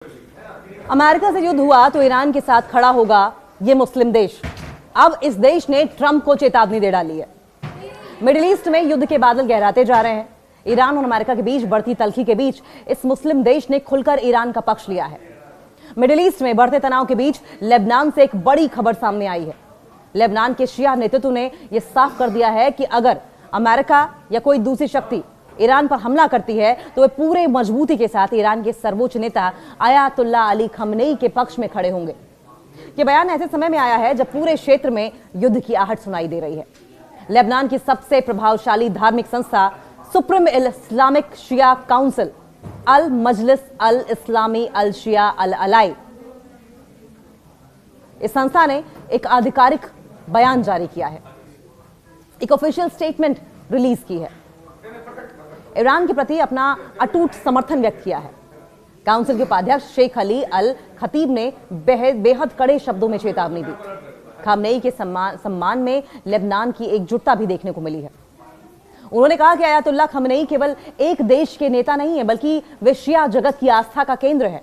America से युद्ध हुआ तो ईरान के साथ खड़ा होगा ये मुस्लिम देश। अब इस देश ने ट्रंप को चेतावनी दे डाली है। मिडिल ईस्ट में युद्ध के बादल गहराते जा रहे हैं। ईरान और अमेरिका के बीच बढ़ती तल्खी के बीच इस मुस्लिम देश ने खुलकर ईरान का पक्ष लिया है। मिडिल ईस्ट में बढ़ते तनाव के बीच लेबनान से एक बड़ी खबर सामने आई है। लेबनान के शिया नेतृत्व ने यह साफ कर दिया है कि अगर अमेरिका या कोई दूसरी शक्ति ईरान पर हमला करती है तो वे पूरे मजबूती के साथ ईरान के सर्वोच्च नेता आयतुल्लाह अली खमनेई के पक्ष में खड़े होंगे। ये बयान ऐसे समय में आया है जब पूरे क्षेत्र में युद्ध की आहट सुनाई दे रही है। लेबनान की सबसे प्रभावशाली धार्मिक संस्था सुप्रीम इस्लामिक शिया काउंसिल अल मजलिस अल इस्लामी अल शिया अल अलाई, इस संस्था ने एक आधिकारिक बयान जारी किया है, एक ऑफिशियल स्टेटमेंट रिलीज की है। ईरान के प्रति अपना अटूट समर्थन व्यक्त किया है। काउंसिल के उपाध्यक्ष शेख अली अल खतीब ने बेहद कड़े शब्दों में चेतावनी दी। खमनेई के सम्मान में लेबनान की एकजुटता भी देखने को मिली है। उन्होंने कहा कि आयतुल्लाह खमनेई केवल एक देश के नेता नहीं है, बल्कि वे शिया जगत की आस्था का केंद्र है।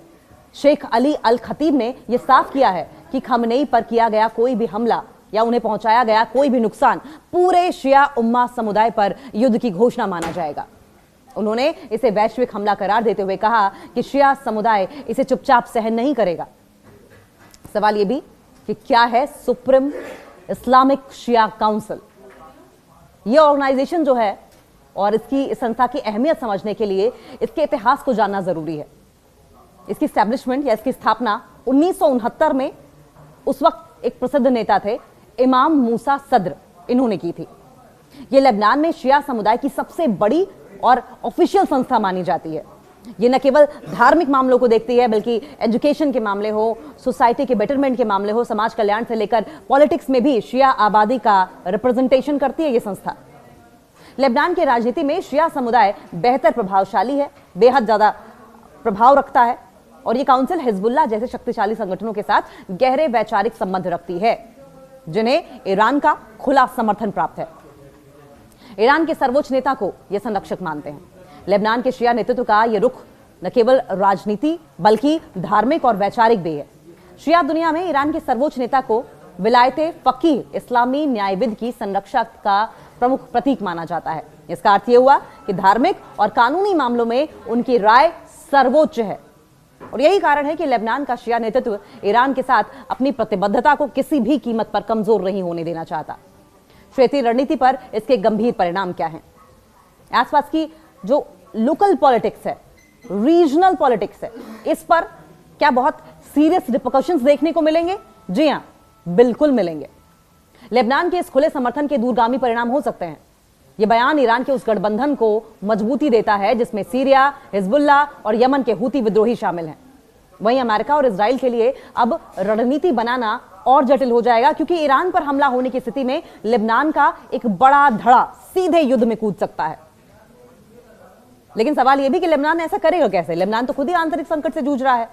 शेख अली अल खतीब ने यह साफ किया है कि खमनेई पर किया गया कोई भी हमला या उन्हें पहुंचाया गया कोई भी नुकसान पूरे शिया उम्मा समुदाय पर युद्ध की घोषणा माना जाएगा। उन्होंने इसे वैश्विक हमला करार देते हुए कहा कि शिया समुदाय इसे चुपचाप सहन नहीं करेगा। सवाल यह भी कि क्या है सुप्रीम इस्लामिक शिया काउंसिल। यह ऑर्गेनाइजेशन जो है और इसकी संस्था की अहमियत समझने के लिए इसके इतिहास को जानना जरूरी है। इसकी स्टैब्लिशमेंट या इसकी स्थापना 1969 में उस वक्त एक प्रसिद्ध नेता थे इमाम मूसा सद्र, इन्होंने की थी। यह लेबनान में शिया समुदाय की सबसे बड़ी और ऑफिशियल संस्था मानी जाती है। ये न केवल धार्मिक मामलों को देखती है, बल्कि एजुकेशन के मामले हो, सोसाइटी के बेटरमेंट के मामले हो, समाज कल्याण से लेकर पॉलिटिक्स में भी शिया आबादी का रिप्रेजेंटेशन करती है ये संस्था। लेबनान की राजनीति में शिया समुदाय बेहतर प्रभावशाली है, बेहद ज्यादा प्रभाव रखता है और ये काउंसिल हिजबुल्लाह जैसे शक्तिशाली संगठनों के साथ गहरे वैचारिक संबंध रखती है, जिन्हें ईरान का खुला समर्थन प्राप्त है। ईरान के सर्वोच्च नेता को यह संरक्षक मानते हैं। लेबनान के शिया नेतृत्व का यह रुख न केवल राजनीति बल्कि धार्मिक और वैचारिक भी है। शिया दुनिया में ईरान के सर्वोच्च नेता को विलायते फकीह इस्लामी न्यायविद की संरक्षक का प्रमुख प्रतीक माना जाता है। इसका अर्थ यह हुआ कि धार्मिक और कानूनी मामलों में उनकी राय सर्वोच्च है और यही कारण है कि लेबनान का शिया नेतृत्व ईरान के साथ अपनी प्रतिबद्धता को किसी भी कीमत पर कमजोर नहीं होने देना चाहता। क्षेत्रीय रणनीति पर इसके गंभीर परिणाम क्या हैं? आसपास की जो लोकल पॉलिटिक्स है, रीजनल पॉलिटिक्स है, इस पर क्या बहुत सीरियस रिपरकशंस देखने को मिलेंगे? जी हां, बिल्कुल मिलेंगे। लेबनान के इस खुले समर्थन के दूरगामी परिणाम हो सकते हैं। यह बयान ईरान के उस गठबंधन को मजबूती देता है जिसमें सीरिया, हिजबुल्लाह और यमन के हूती विद्रोही शामिल हैं। वहीं अमेरिका और इजराइल के लिए अब रणनीति बनाना और जटिल हो जाएगा, क्योंकि ईरान पर हमला होने की स्थिति में लेबनान का एक बड़ा धड़ा सीधे युद्ध में कूद सकता है। लेकिन सवाल यह भी कि लेबनान ऐसा करेगा कैसे? लेबनान तो खुद ही आंतरिक संकट से जूझ रहा है।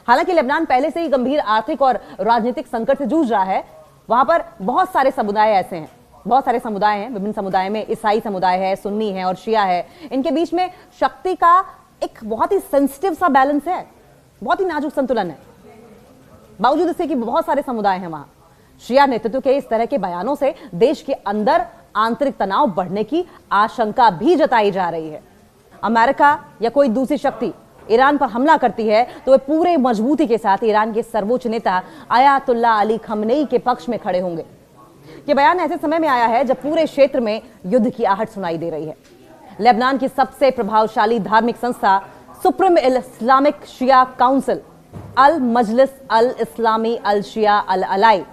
हालांकि लेबनान पहले से ही गंभीर आर्थिक और राजनीतिक संकट से जूझ रहा है। वहां पर बहुत सारे समुदाय ऐसे हैं, बहुत सारे समुदाय हैं। विभिन्न समुदाय में ईसाई समुदाय है, सुन्नी है और शिया है। इनके बीच में शक्ति का एक बहुत ही सेंसिटिव सा बैलेंस है, बहुत ही नाजुक संतुलन है। बावजूद इसके कि बहुत सारे समुदाय हैं वहां, शिया नेतृत्व के इस तरह के बयानों से देश के अंदर आंतरिक तनाव बढ़ने की आशंका भी जताई जा रही है। अमेरिका या कोई दूसरी शक्ति ईरान पर हमला करती है तो वे पूरे मजबूती के साथ ईरान के सर्वोच्च नेता आयतुल्लाह अली खमनेई के पक्ष में खड़े होंगे। यह बयान ऐसे समय में आया है जब पूरे क्षेत्र में युद्ध की आहट सुनाई दे रही है। लेबनान की सबसे प्रभावशाली धार्मिक संस्था सुप्रीम इस्लामिक शिया काउंसिल अल मजलिस अल इस्लामी अल शिया अल अलाई,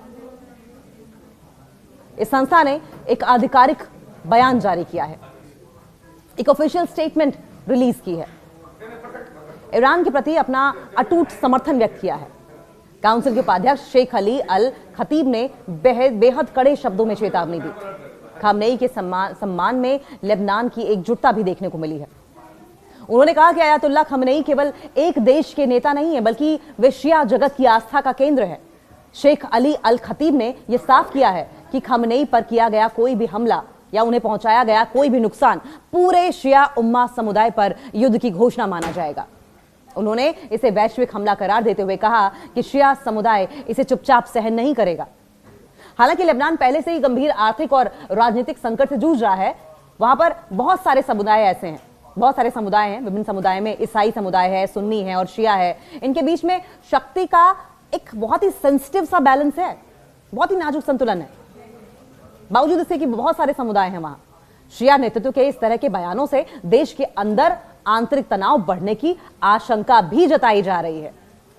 इस संस्था ने एक आधिकारिक बयान जारी किया है, एक ऑफिशियल स्टेटमेंट रिलीज की है। ईरान के प्रति अपना अटूट समर्थन व्यक्त किया है। काउंसिल के उपाध्यक्ष शेख अली अल खतीब ने बेहद कड़े शब्दों में चेतावनी दी। खमनेई के सम्मान में लेबनान की एकजुटता भी देखने को मिली है। उन्होंने कहा कि आयतुल्लाह खमनेई केवल एक देश के नेता नहीं है, बल्कि वे शिया जगत की आस्था का केंद्र है। शेख अली अल खतीब ने यह साफ किया है कि खमनेई पर किया गया कोई भी हमला या उन्हें पहुंचाया गया कोई भी नुकसान पूरे शिया उम्मा समुदाय पर युद्ध की घोषणा माना जाएगा। उन्होंने इसे वैश्विक हमला करार देते हुए कहा कि शिया समुदाय इसे चुपचाप सहन नहीं करेगा। हालांकि लेबनान पहले से ही गंभीर आर्थिक और राजनीतिक संकट से जूझ रहा है। वहां पर बहुत सारे समुदाय ऐसे हैं, बहुत सारे समुदाय हैं। विभिन्न समुदाय में ईसाई समुदाय है, सुन्नी है और शिया है। इनके बीच में शक्ति का एक बहुत ही सेंसिटिव सा बैलेंस है, बहुत ही नाजुक संतुलन है। बावजूद इसके कि बहुत सारे समुदाय हैं वहां, शिया नेतृत्व के इस तरह के बयानों से देश के अंदर आंतरिक तनाव बढ़ने की आशंका भी जताई जा रही है।